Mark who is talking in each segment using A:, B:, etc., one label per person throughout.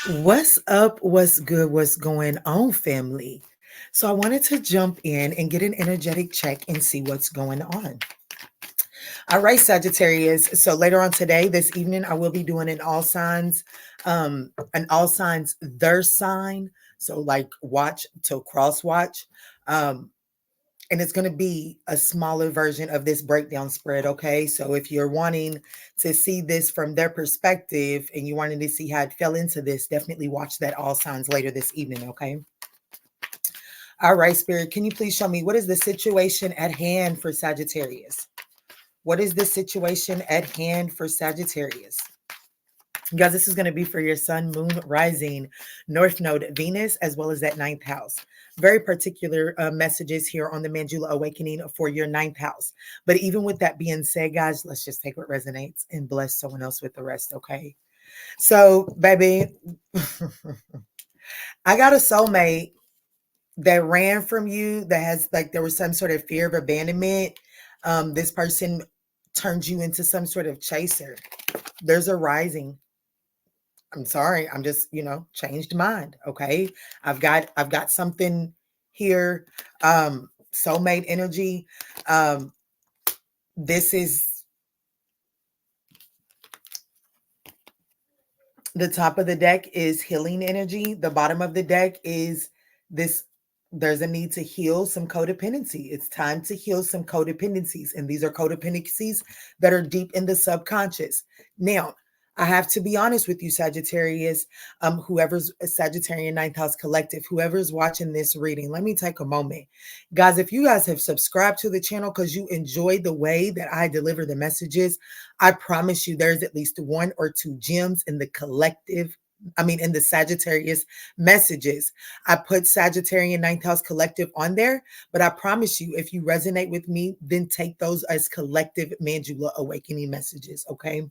A: What's up? What's good? What's going on, family? So, I wanted to jump in and get an energetic check and see what's going on. All right, Sagittarius. So, later on today, this evening, I will be doing an all signs, their sign. So, like watch to cross watch. Um, and it's going to be a smaller version of this breakdown spread. Okay. So if you're wanting to see this from their perspective and you wanted to see how it fell into this, definitely watch that all signs later this evening. Okay. All right, Spirit, can you please show me what is the situation at hand for Sagittarius? What is the situation at hand for Sagittarius? Guys, this is going to be for your sun, moon, rising, north node, Venus, as well as that ninth house. Very particular messages here on the Manjula Awakening for your ninth house. But even with that being said, guys, let's just take what resonates and bless someone else with the rest, okay? So, baby, I got a soulmate that ran from you, that has, like, there was some sort of fear of abandonment. This person turned you into some sort of chaser. There's a rising. I'm sorry. I'm just, changed mind. Okay. I've got something here. Soulmate energy. Um, this is the top of the deck is healing energy. The bottom of the deck is this. There's a need to heal some codependency. It's time to heal some codependencies. And these are codependencies that are deep in the subconscious. Now, I have to be honest with you, Sagittarius, whoever's a Sagittarian Ninth House Collective, whoever's watching this reading, let me take a moment. Guys, if you guys have subscribed to the channel because you enjoy the way that I deliver the messages, I promise you there's at least one or two gems in the collective. In the Sagittarius messages. I put Sagittarian Ninth House Collective on there, but I promise you, if you resonate with me, then take those as collective Manjula Awakening messages, okay?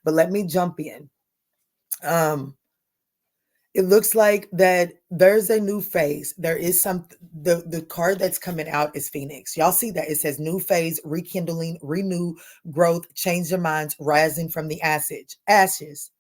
A: But let me jump in. It looks like that there's a new phase. There is the card that's coming out is Phoenix. Y'all see that? It says new phase, rekindling, renew, growth, change your minds, rising from the ashes.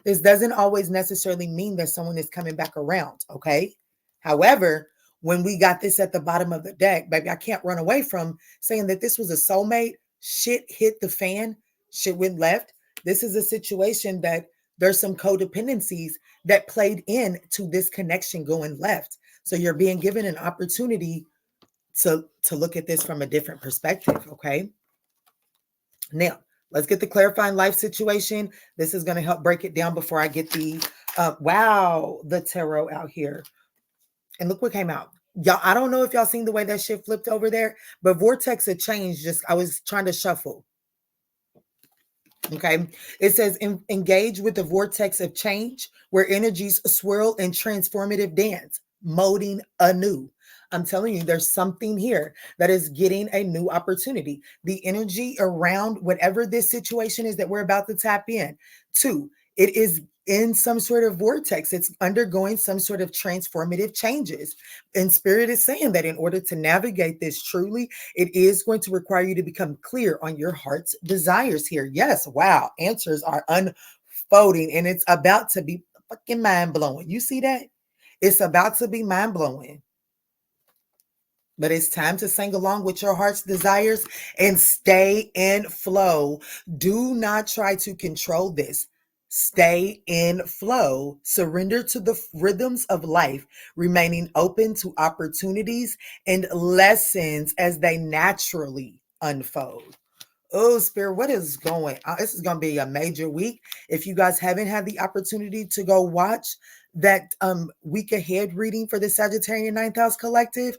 A: This doesn't always necessarily mean that someone is coming back around, okay? However, when we got this at the bottom of the deck, baby, I can't run away from saying that this was a soulmate. Shit hit the fan. Shit went left. This is a situation that there's some codependencies that played into this connection going left. So you're being given an opportunity to look at this from a different perspective, okay? Now, let's get the clarifying life situation. This is going to help break it down before I get the tarot out here. And look what came out. Y'all, I don't know if y'all seen the way that shit flipped over there, but vortex had changed. I was trying to shuffle. Okay. It says engage with the vortex of change where energies swirl in transformative dance, molding anew. I'm telling you, there's something here that is getting a new opportunity. The energy around whatever this situation is that we're about to tap in to, it is in some sort of vortex. It's undergoing some sort of transformative changes. And Spirit is saying that in order to navigate this truly, it is going to require you to become clear on your heart's desires here. Yes, wow. Answers are unfolding and it's about to be fucking mind blowing. You see that? It's about to be mind blowing. But it's time to sing along with your heart's desires and stay in flow. Do not try to control this. Stay in flow. Surrender to the rhythms of life, remaining open to opportunities and lessons as they naturally unfold. Oh, Spirit, what is going on? This is going to be a major week. If you guys haven't had the opportunity to go watch that week ahead reading for the Sagittarian Ninth House Collective,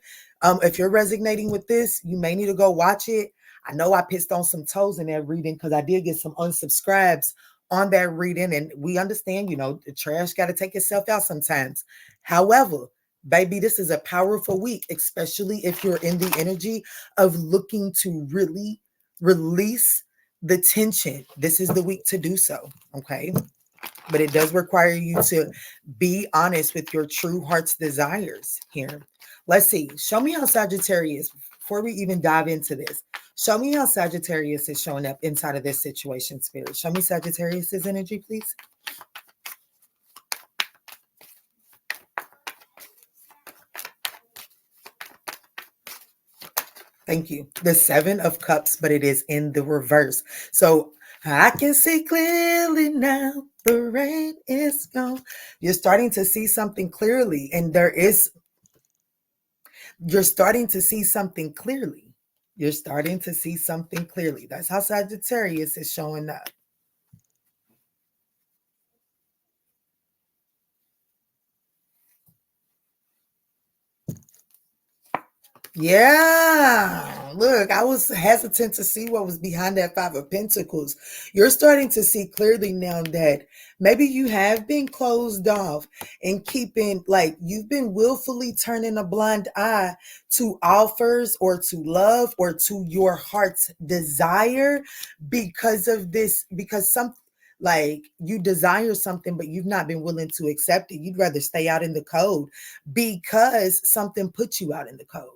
A: if you're resonating with this, you may need to go watch it. I know I pissed on some toes in that reading because I did get some unsubscribes on that reading. And we understand, the trash got to take itself out sometimes. However, baby, this is a powerful week, especially if you're in the energy of looking to really release the tension. This is the week to do so, okay? But it does require you to be honest with your true heart's desires here. Let's see. Show me how Sagittarius, before we even dive into this, show me how Sagittarius is showing up inside of this situation, Spirit. Show me Sagittarius's energy, please. Thank you. The 7 of Cups, but it is in the reverse. So I can see clearly now, the rain is gone. You're starting to see something clearly, and you're starting to see something clearly. You're starting to see something clearly. That's how Sagittarius is showing up. Yeah, look, I was hesitant to see what was behind that 5 of Pentacles. You're starting to see clearly now that maybe you have been closed off and keeping, like, you've been willfully turning a blind eye to offers or to love or to your heart's desire because of this, because like you desire something, but you've not been willing to accept it. You'd rather stay out in the cold because something put you out in the cold,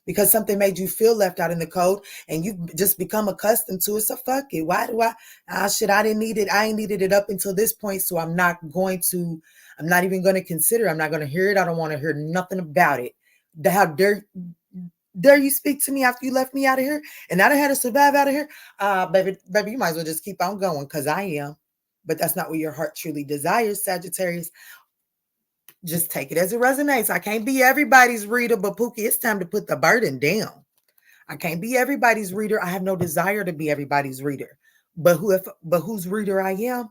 A: because something made you feel left out in the cold and you've just become accustomed to it. So fuck it. Why do I didn't need it. I ain't needed it up until this point. So I'm not even going to consider. I'm not going to hear it. I don't want to hear nothing about it. How dare you speak to me after you left me out of here? And I done had to survive out of here. Baby, you might as well just keep on going, because I am. But that's not what your heart truly desires, Sagittarius. Just take it as it resonates. I can't be everybody's reader, but Pookie, it's time to put the burden down. I can't be everybody's reader. I have no desire to be everybody's reader. But whose reader I am,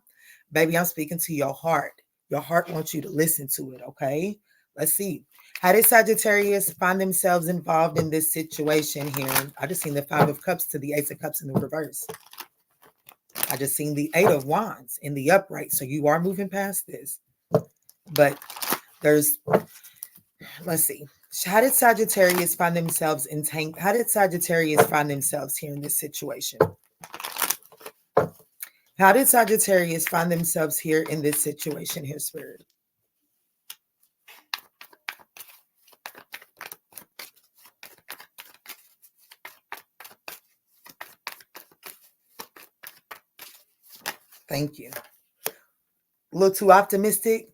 A: baby, I'm speaking to your heart. Your heart wants you to listen to it, okay? Let's see. How did Sagittarius find themselves involved in this situation here? I just seen the 5 of Cups to the Ace of Cups in the reverse. I just seen the 8 of Wands in the upright. So you are moving past this. But let's see. How did Sagittarius find themselves How did Sagittarius find themselves here in this situation? How did Sagittarius find themselves here in this situation here, Spirit? Thank you. A little too optimistic.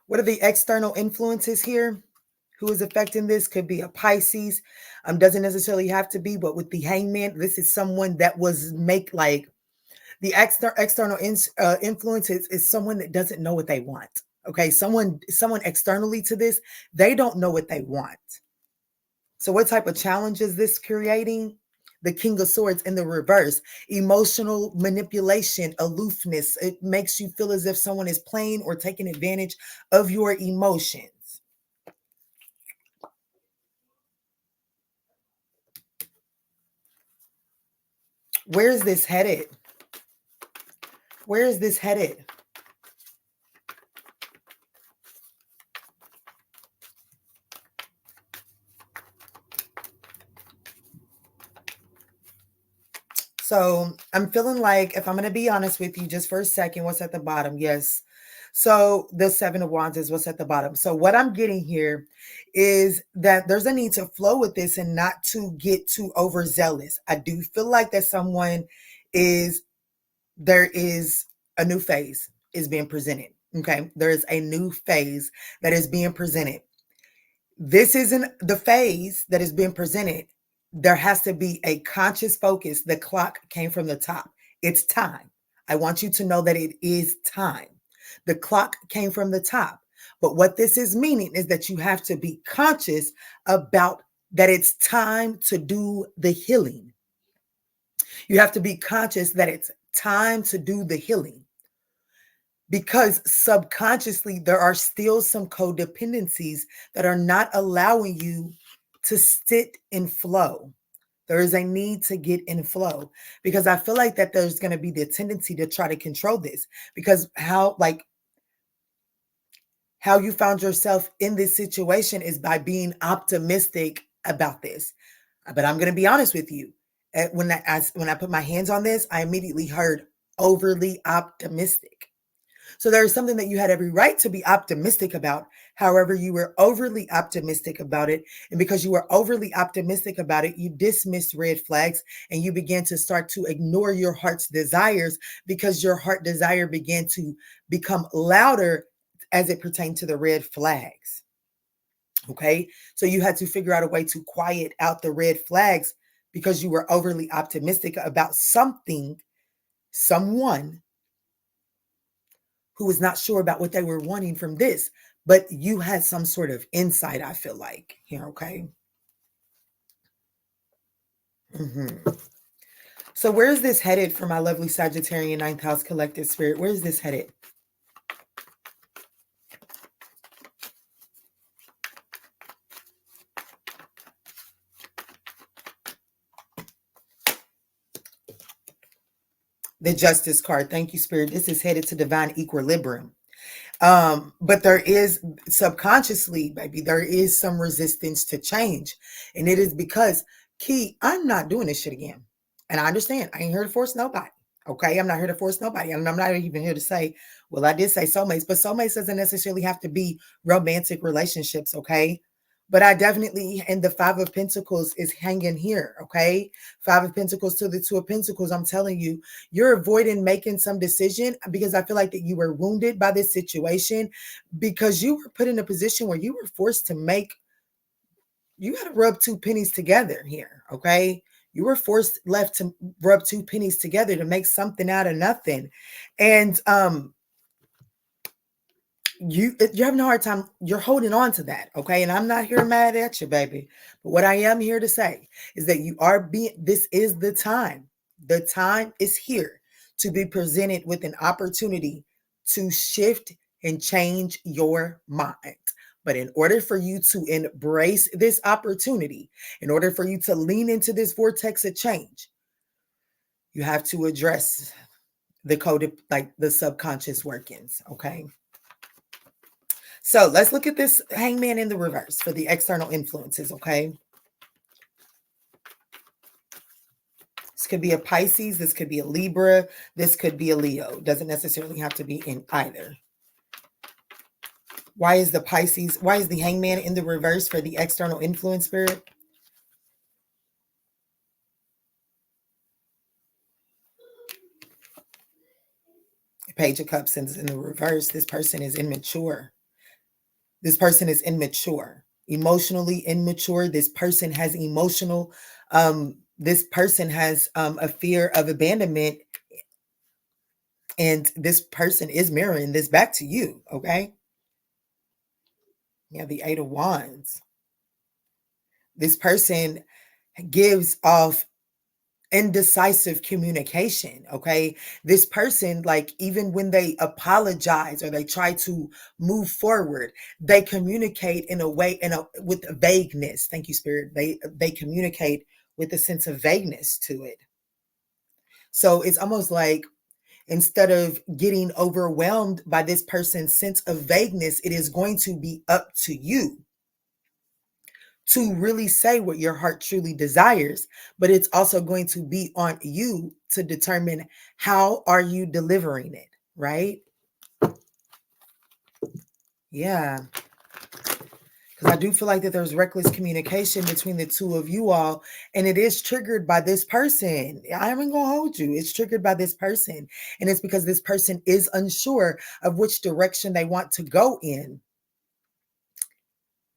A: What are the external influences here? Who is affecting this? Could be a Pisces. Doesn't necessarily have to be, but with the Hangman, this is someone that the external influence is someone that doesn't know what they want. Okay, someone externally to this, they don't know what they want. So what type of challenge is this creating? The King of Swords in the reverse. Emotional manipulation, aloofness. It makes you feel as if someone is playing or taking advantage of your emotions. Where is this headed? Where is this headed? So I'm feeling like, if I'm going to be honest with you just for a second, what's at the bottom? Yes. So the 7 of Wands is what's at the bottom. So what I'm getting here is that there's a need to flow with this and not to get too overzealous. I do feel like that there is a new phase is being presented. Okay. There is a new phase that is being presented. This isn't the phase that is being presented. There has to be a conscious focus. The clock came from the top. It's time. I want you to know that it is time. The clock came from the top. But what this is meaning is that you have to be conscious about that it's time to do the healing. You have to be conscious that it's time to do the healing. Because subconsciously, there are still some codependencies that are not allowing you to sit in flow. There is a need to get in flow, because I feel like that there's going to be the tendency to try to control this, because how you found yourself in this situation is by being optimistic about this. But I'm going to be honest with you. When I put my hands on this, I immediately heard overly optimistic. So there's something that you had every right to be optimistic about. However, you were overly optimistic about it. And because you were overly optimistic about it, you dismissed red flags and you began to start to ignore your heart's desires, because your heart desire began to become louder as it pertained to the red flags. Okay. So you had to figure out a way to quiet out the red flags because you were overly optimistic about something, someone who was not sure about what they were wanting from this, but you had some sort of insight, I feel like, here, okay? So where is this headed for my lovely Sagittarian 9th house collective spirit? Where is this headed? The Justice card. Thank you, Spirit. This is headed to divine equilibrium. But there is subconsciously, baby, there is some resistance to change. And it is because, Key, I'm not doing this shit again. And I understand. I ain't here to force nobody. Okay. I'm not here to force nobody. And I'm not even here to say, well, I did say soulmates, but soulmates doesn't necessarily have to be romantic relationships. Okay. But I definitely, and the 5 of Pentacles is hanging here. Okay. 5 of Pentacles to the 2 of Pentacles. I'm telling you, you're avoiding making some decision because I feel like that you were wounded by this situation because you were put in a position where you were forced to make, you got to rub 2 pennies together here. Okay. You were left to rub 2 pennies together to make something out of nothing. And, you're having a hard time. You're holding on to that. Okay. And I'm not here mad at you, baby. But what I am here to say is that this is the time. The time is here to be presented with an opportunity to shift and change your mind. But in order for you to embrace this opportunity, in order for you to lean into this vortex of change, you have to address the code, like the subconscious workings. Okay. So let's look at this Hangman in the reverse for the external influences, okay? This could be a Pisces. This could be a Libra. This could be a Leo. Doesn't necessarily have to be in either. Why is the Hangman in the reverse for the external influence, Spirit? Page of Cups is in the reverse. This person is immature. This person is immature, emotionally immature. This person has this person has a fear of abandonment. And this person is mirroring this back to you, okay? Yeah, the 8 of Wands. This person gives off indecisive communication, okay? This person, like, even when they apologize or they try to move forward, they communicate in a way, with vagueness. Thank you, Spirit. They communicate with a sense of vagueness to it. So it's almost like instead of getting overwhelmed by this person's sense of vagueness, it is going to be up to you to really say what your heart truly desires, but it's also going to be on you to determine how are you delivering it, right? Yeah. Because I do feel like that there's reckless communication between the 2 of you all, and it is triggered by this person. I ain't gonna hold you. It's triggered by this person, and it's because this person is unsure of which direction they want to go in.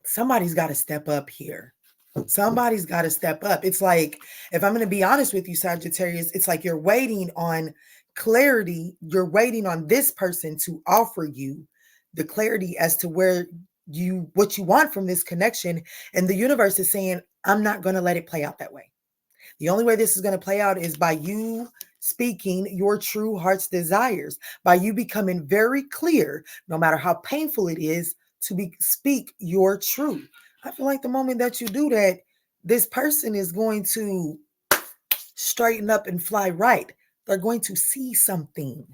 A: Somebody's got to step up here. Somebody's got to step up. It's like, if I'm going to be honest with you, Sagittarius, it's like you're waiting on clarity. You're waiting on this person to offer you the clarity as to what you want from this connection. And the universe is saying, I'm not going to let it play out that way. The only way this is going to play out is by you speaking your true heart's desires, by you becoming very clear, no matter how painful it is, to speak your truth. I feel like the moment that you do that, this person is going to straighten up and fly right. They're going to see something.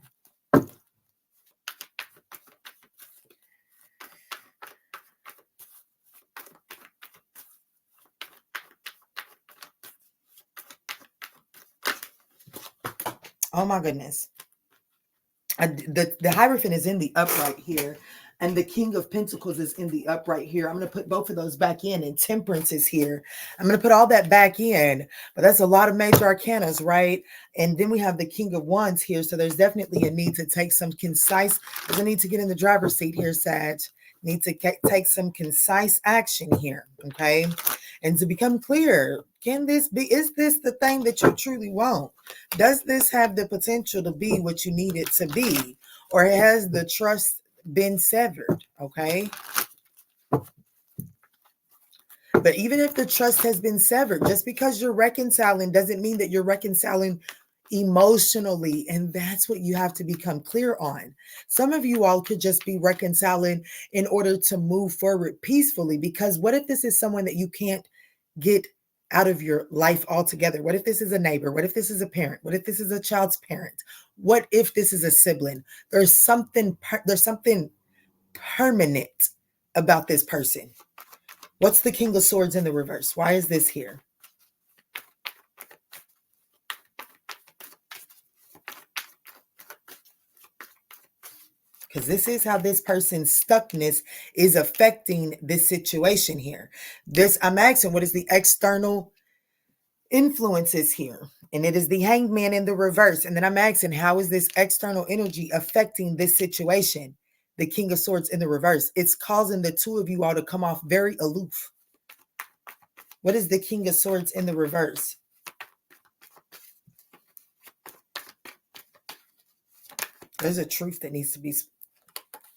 A: Oh my goodness. The Hierophant is in the upright here, and the King of Pentacles is in the upright here. I'm going to put both of those back in, and Temperance is here. I'm going to put all that back in, but that's a lot of major arcanas, right? And then we have the King of Wands here, so there's definitely a need to take some concise, there's a need to get in the driver's seat here, Sag. Need to take some concise action here, okay? and to become clear. Is this the thing that you truly want? Does this have the potential to be what you need it to be? Or has the trust been severed? Okay. But even if the trust has been severed, just because you're reconciling doesn't mean that you're reconciling emotionally. And that's what you have to become clear on. Some of you all could just be reconciling in order to move forward peacefully, because what if this is someone that you can't get out of your life altogether? What if this is a neighbor? What if this is a parent? What if this is a child's parent? What if this is a sibling? There's something permanent about this person. What's the King of Swords in the reverse? Why is this here? Because this is how this person's stuckness is affecting this situation here. I'm asking, what is the external influences here? And it is the Hanged Man in the reverse. And then I'm asking, how is this external energy affecting this situation? The King of Swords in the reverse. It's causing the two of you all to come off very aloof. What is the King of Swords in the reverse? There's a truth that needs to be.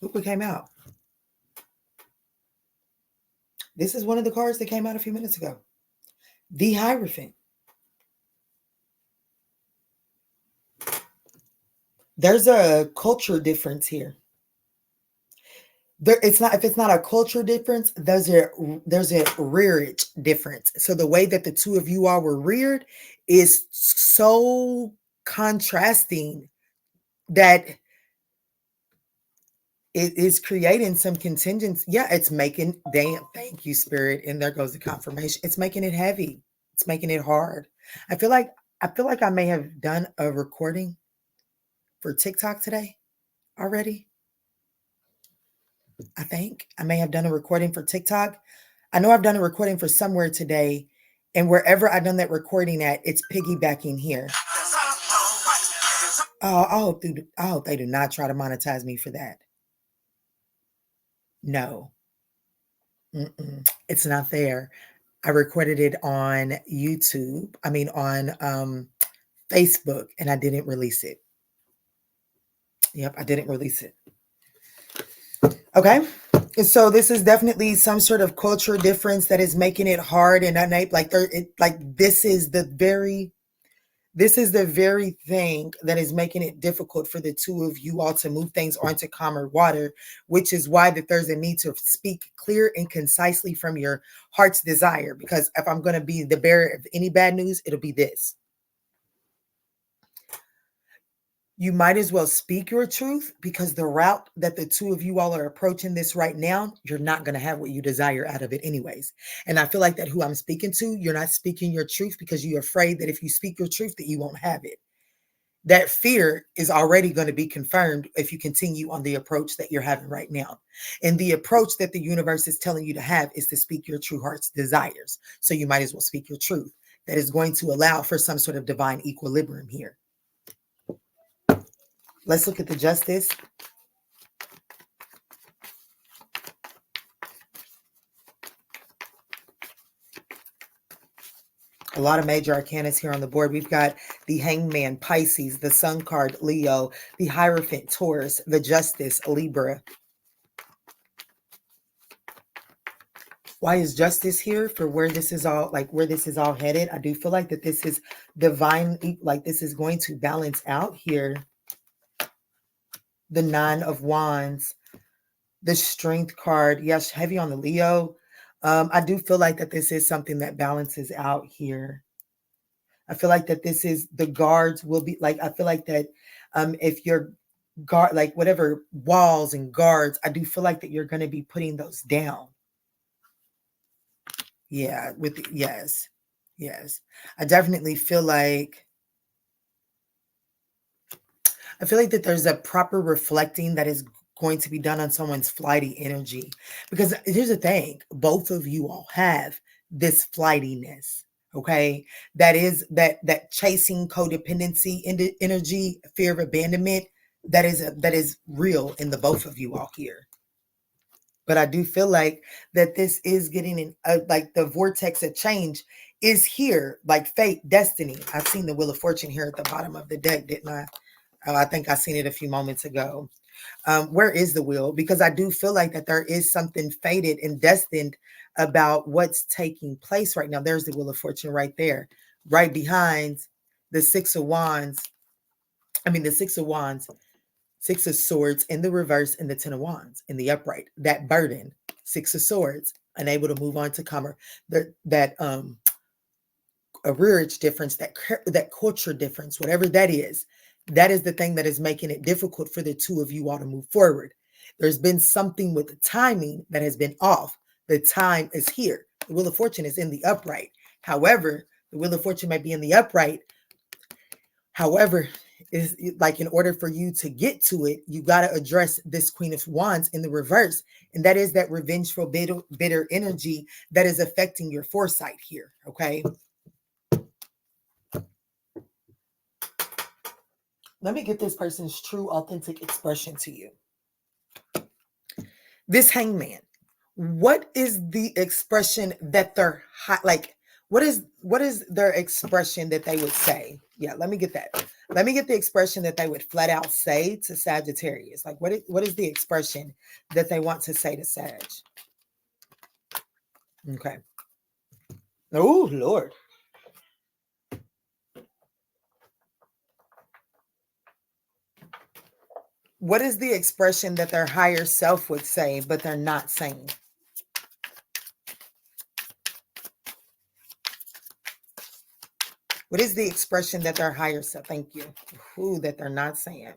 A: Look what came out. This is one of the cards that came out a few minutes ago. The Hierophant. There's a culture difference here. If it's not a culture difference, there's a rearage difference. So the way that the two of you all were reared is so contrasting that it is creating some contingents. Yeah, it's making, thank you, Spirit. And there goes the confirmation. It's making it heavy. It's making it hard. I feel like I may have done a recording for TikTok today already. I think I may have done a recording for TikTok. I know I've done a recording for somewhere today, and wherever I've done that recording at, it's piggybacking here. Oh, I hope they do not try to monetize me for that. No, it's not there. I recorded it on YouTube. On Facebook, and I didn't release it. Yep, I didn't release it. Okay. So this is definitely some sort of culture difference that is making it hard and this is the very thing that is making it difficult for the two of you all to move things onto calmer water, which is why that there's a need to speak clear and concisely from your heart's desire. Because if I'm going to be the bearer of any bad news, it'll be this. You might as well speak your truth, because the route that the two of you all are approaching this right now, you're not going to have what you desire out of it anyways. And I feel like that who I'm speaking to, you're not speaking your truth because you're afraid that if you speak your truth that you won't have it. That fear is already going to be confirmed if you continue on the approach that you're having right now. And the approach that the universe is telling you to have is to speak your true heart's desires. So you might as well speak your truth. That is going to allow for some sort of divine equilibrium here. Let's look at the Justice. A lot of major arcanas here on the board. We've got the Hanged Man, Pisces, the Sun card, Leo, the Hierophant, Taurus, the Justice, Libra. Why is Justice here? For where this is all headed. I do feel like that this is divine, like this is going to balance out here. The Nine of Wands, the Strength card. Yes, heavy on the Leo. I do feel like that this is something that balances out here. I feel like that this is, the guards will be like, I feel like that if you're guard, like whatever walls and guards, I do feel like that you're going to be putting those down. Yeah, yes. I definitely feel like, that there's a proper reflecting that is going to be done on someone's flighty energy. Because here's the thing, both of you all have this flightiness, okay? That is that chasing codependency energy, fear of abandonment, that is real in the both of you all here. But I do feel like that this is getting in, like the vortex of change is here, like fate, destiny. I've seen the Wheel of Fortune here at the bottom of the deck, didn't I? Oh, I think I seen it a few moments ago. Where is the wheel? Because I do feel like that there is something fated and destined about what's taking place right now. There's the Wheel of Fortune right there, right behind the Six of Wands. I mean, the Six of Wands, Six of Swords in the reverse, and the Ten of Wands in the upright. That burden, Six of Swords, unable to move on to commerce. That a rearage difference, that culture difference, whatever that is the thing that is making it difficult for the two of you all to move forward. There's been something with the timing that has been off. The time is here. The Wheel of Fortune is in the upright. However, the Wheel of Fortune might be in the upright. However, is like in order for you to get to it, you got to address this Queen of Wands in the reverse. And that is that revengeful, bitter energy that is affecting your foresight here. Okay. Let me get this person's true, authentic expression to you. This Hangman, what is the expression that they're like? What is their expression that they would say? Yeah, let me get that. Let me get the expression that they would flat out say to Sagittarius. Like, what is the expression that they want to say to Sag? Okay. Oh, Lord. What is the expression that their higher self would say, but they're not saying? What is the expression that their higher self? Thank you. Ooh, that they're not saying.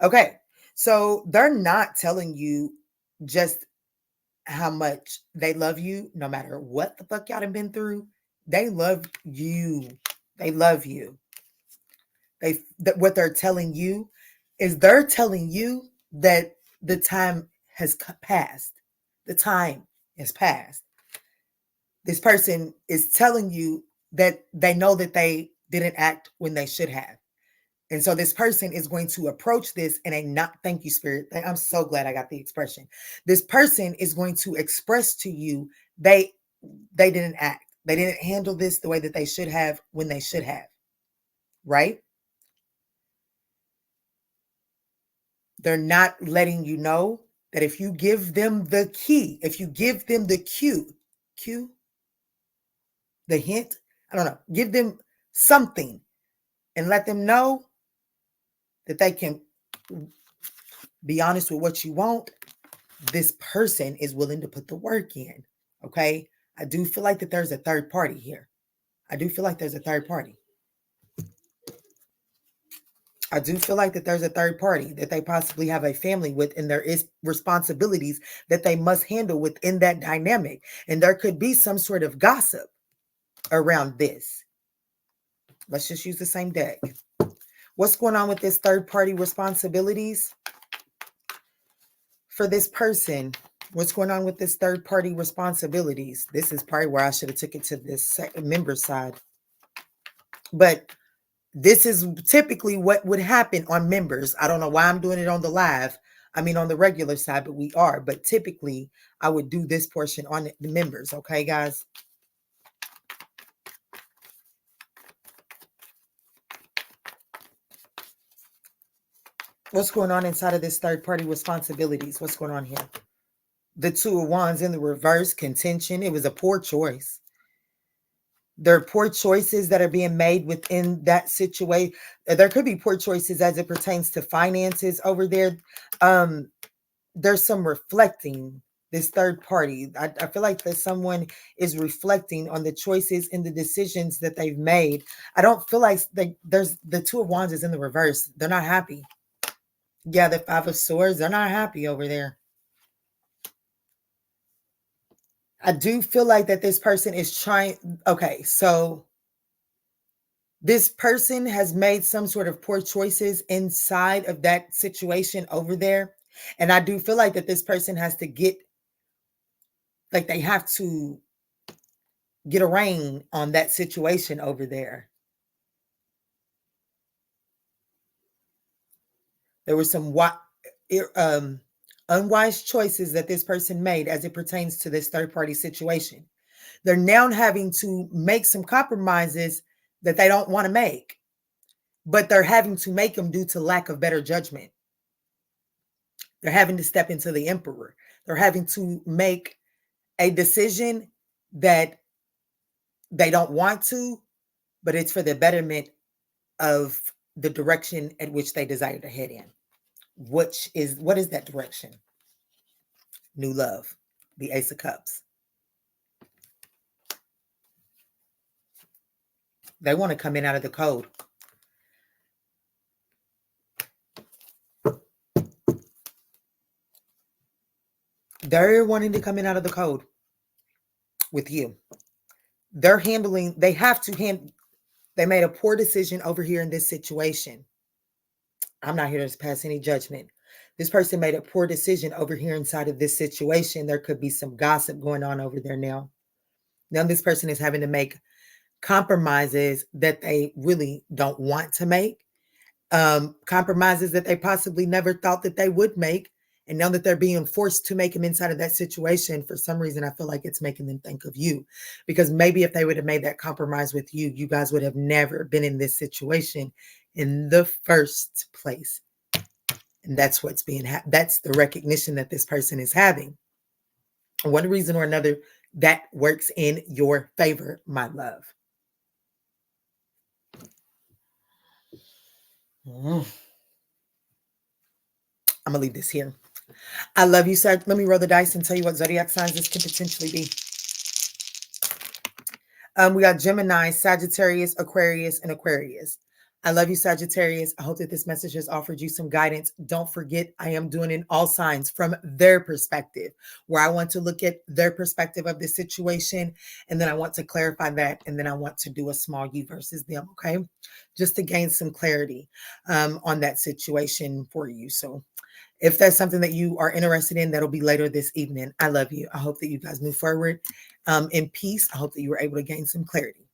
A: Okay. So they're not telling you just how much they love you, no matter what the fuck y'all have been through. They love you. They love you. What they're telling you is they're telling you that the time has passed. The time has passed. This person is telling you that they know that they didn't act when they should have. And so this person is going to approach this in a not, thank you, Spirit. I'm so glad I got the expression. This person is going to express to you they didn't act. They didn't handle this the way that they should have when they should have. Right? They're not letting you know that if you give them the key, if you give them the cue, the hint, I don't know, give them something and let them know that they can be honest with what you want. This person is willing to put the work in. Okay. I do feel like that there's a third party here. I do feel like there's a third party. I do feel like that there's a third party that they possibly have a family with, and there is responsibilities that they must handle within that dynamic. And there could be some sort of gossip around this. Let's just use the same deck. What's going on with this third party responsibilities for this person? What's going on with this third party responsibilities? This is probably where I should have took it to this member side. But this is typically what would happen on members. I don't know why I'm doing it on the live. I mean, on the regular side, but we are. But typically, I would do this portion on the members. Okay, guys? What's going on inside of this third party responsibilities? What's going on here? The Two of Wands in the reverse, contention. It was a poor choice. There are poor choices that are being made within that situation. There could be poor choices as it pertains to finances over there. There's some reflecting, this third party. I feel like that someone is reflecting on the choices and the decisions that they've made. I don't feel like there's the Two of Wands is in the reverse. They're not happy. Yeah, the Five of Swords, they're not happy over there. I do feel like that this person is trying. Okay, so this person has made some sort of poor choices inside of that situation over there. And I do feel like that this person has to get, like they have to get a rein on that situation over there. There was some unwise choices that this person made as it pertains to this third-party situation. They're now having to make some compromises that they don't want to make, but they're having to make them due to lack of better judgment. They're having to step into the emperor. They're having to make a decision that they don't want to, but it's for the betterment of the direction at which they desire to head in. What is that direction? New love, the Ace of Cups. They want to come in out of the cold. They're wanting to come in out of the cold with you. They made a poor decision over here in this situation. I'm not here to pass any judgment. This person made a poor decision over here inside of this situation. There could be some gossip going on over there now. Now this person is having to make compromises that they really don't want to make. Compromises that they possibly never thought that they would make. And now that they're being forced to make them inside of that situation, for some reason, I feel like it's making them think of you. Because maybe if they would have made that compromise with you, you guys would have never been in this situation in the first place. And that's what's that's the recognition that this person is having. One reason or another, that works in your favor, my love. I'm going to leave this here. I love you, sir. Let me roll the dice and tell you what zodiac signs this could potentially be. We got Gemini, Sagittarius, Aquarius, and Aquarius. I love you, Sagittarius. I hope that this message has offered you some guidance. Don't forget, I am doing in all signs from their perspective, where I want to look at their perspective of the situation, and then I want to clarify that, and then I want to do a small you versus them, okay? Just to gain some clarity on that situation for you. So if that's something that you are interested in, that'll be later this evening. I love you. I hope that you guys move forward in peace. I hope that you were able to gain some clarity.